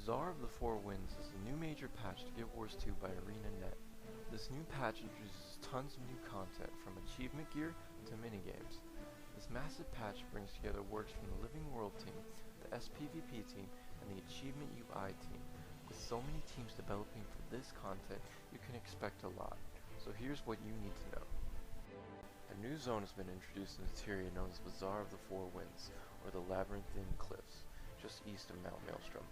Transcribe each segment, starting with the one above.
Bazaar of the Four Winds is a new major patch to Guild Wars 2 by ArenaNet. This new patch introduces tons of new content, from achievement gear to minigames. This massive patch brings together works from the Living World team, the SPVP team, and the Achievement UI team. With so many teams developing for this content, you can expect a lot. So here's what you need to know. A new zone has been introduced in Tyria known as Bazaar of the Four Winds, or the Labyrinthine Cliffs, just east of Mount Maelstrom.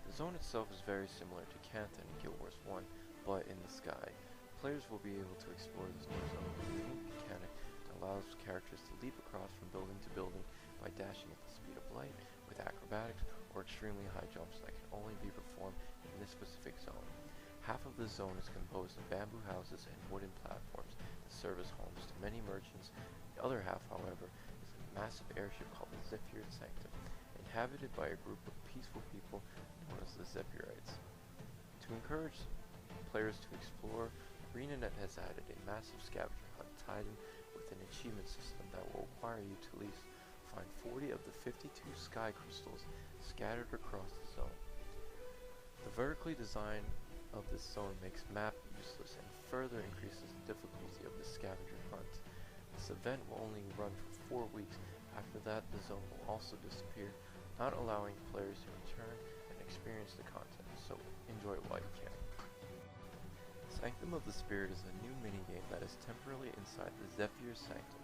The zone itself is very similar to Canthan in Guild Wars 1, but in the sky. Players will be able to explore this new zone with a unique mechanic that allows characters to leap across from building to building by dashing at the speed of light, with acrobatics or extremely high jumps that can only be performed in this specific zone. Half of this zone is composed of bamboo houses and wooden platforms that serve as homes to many merchants. The other half, however, is a massive airship called the Zephyr Sanctum, inhabited by a group of peaceful people known as the Zephyrites. To encourage players to explore, ArenaNet has added a massive scavenger hunt tied in with an achievement system that will require you to at least find 40 of the 52 sky crystals scattered across the zone. The vertically design of this zone makes map useless and further increases the difficulty of the scavenger hunt. This event will only run for 4 weeks. After that, the zone will also disappear, not allowing players to return and experience the content, so enjoy it while you can. Sanctum of the Spirit is a new minigame that is temporarily inside the Zephyr Sanctum.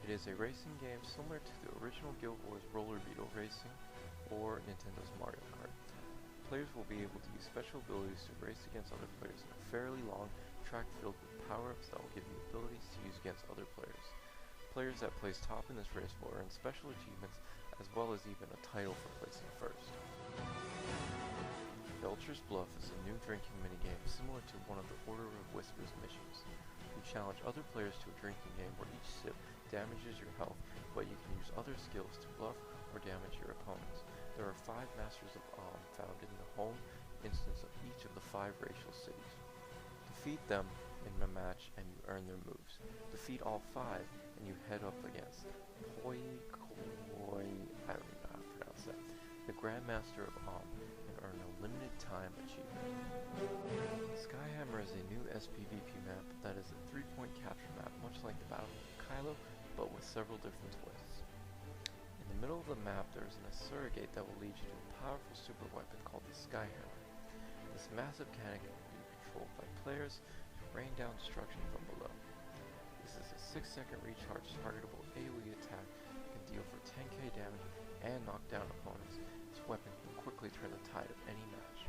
It is a racing game similar to the original Guild Wars Roller Beetle Racing or Nintendo's Mario Kart. Players will be able to use special abilities to race against other players in a fairly long track filled with power-ups that will give you abilities to use against other players. Players that place top in this race will earn special achievements as well as even a title for placing first. Belcher's Bluff is a new drinking minigame similar to one of the Order of Whispers missions. You challenge other players to a drinking game where each sip damages your health, but you can use other skills to bluff or damage your opponents. There are 5 Masters of found in the home instance of each of the 5 racial cities. Defeat them in a match and you earn their moves. Defeat all 5 and you head up against I don't even know how to pronounce that, the Grandmaster of and earn a limited time achievement. Skyhammer is a new SPVP map that is a 3-point capture map, much like the Battle of Kylo, but with several different twists. In the middle of the map there is an surrogate that will lead you to a powerful super weapon called the Skyhammer. This massive cannon can be controlled by players to rain down destruction from below. This is a 6-second recharge targetable AoE attack that can deal for 10k damage and knock down opponents. This weapon can quickly turn the tide of any match.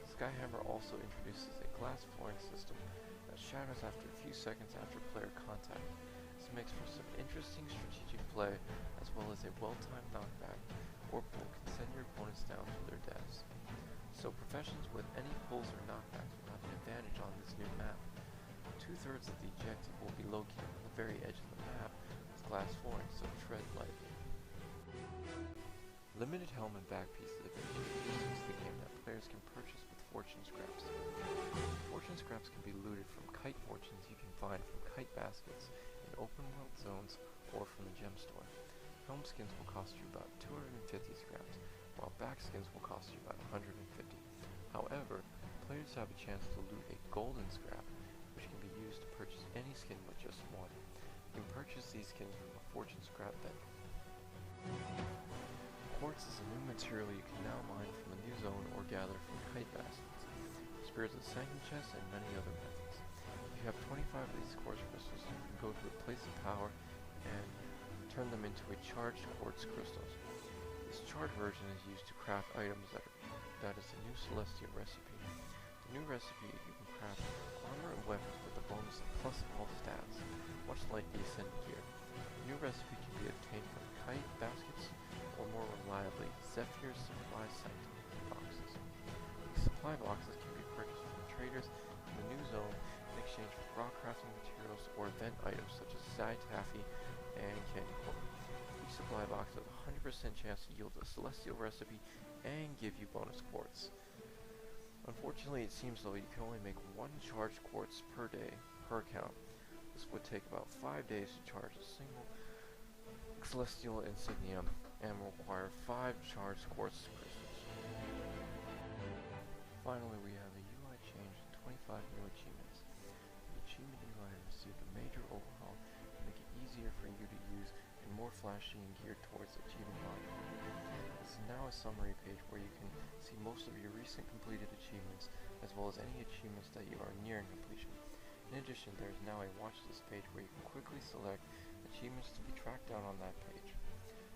Skyhammer also introduces a glass flooring system that shatters after a few seconds after player contact. This makes for some interesting strategic play, as well as a well-timed knockback or pull can send your opponents down to their deaths. So professions with any pulls or knockbacks will have an advantage on this new map. 2/3 of the objective will be located on the very edge of the map with glass flooring, so tread lightly. Limited helm and back pieces have been introduced into the game that players can purchase with fortune scraps. Fortune scraps can be looted from kite fortunes you can find from kite baskets in open world zones or from the gem store. Helm skins will cost you about 250 scraps, while back skins will cost you about 150. However, players have a chance to loot a golden scrap, which can be used to purchase any skin but just one. You can purchase these skins from a fortune scrap vendor. Quartz is a new material you can now mine from the new zone or gather from kite baskets, Spirits of Sanctum chests, and many other methods. If you have 25 of these quartz crystals, you can go to a place of power and turn them into a charged quartz crystals. This charged version is used to craft items that is a new celestial recipe. The new recipe, you can craft armor and weapons with a bonus of plus all stats, much like the Ascended gear. The new recipe can be obtained from kite baskets, or more reliably, Zephyr's supply sanctum boxes. These supply boxes can be purchased from traders in the new zone in exchange for rock crafting materials or event items such as Sky Taffy and Candy Corn. Each supply box has a 100% chance to yield a celestial recipe and give you bonus quartz. Unfortunately, it seems though you can only make 1 charged quartz per day per account. This would take about 5 days to charge a single celestial insignia and will require 5 charged quartz crystals. finally, we have a UI change and 25 new achievements. The achievement UI received a major overhaul to make it easier for you to use and more flashy and geared towards achievement volume. This is now a summary page where you can see most of your recent completed achievements, as well as any achievements that you are nearing completion. In addition, there is now a watch list page where you can quickly select achievements to be tracked down on that page.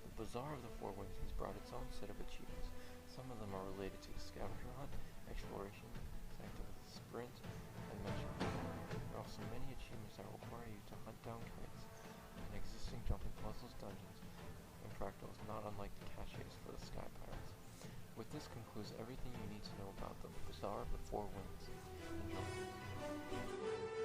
The Bazaar of the Four Winds has brought its own set of achievements. Some of them are related to the scavenger hunt, exploration, sanctum sprint, and mention. There are also many achievements that require you to hunt down kites, and existing jumping puzzles, dungeons, and fractals, not unlike the caches for the Sky Pirates. With this concludes everything you need to know about the Bazaar of the Four Winds. Enjoy.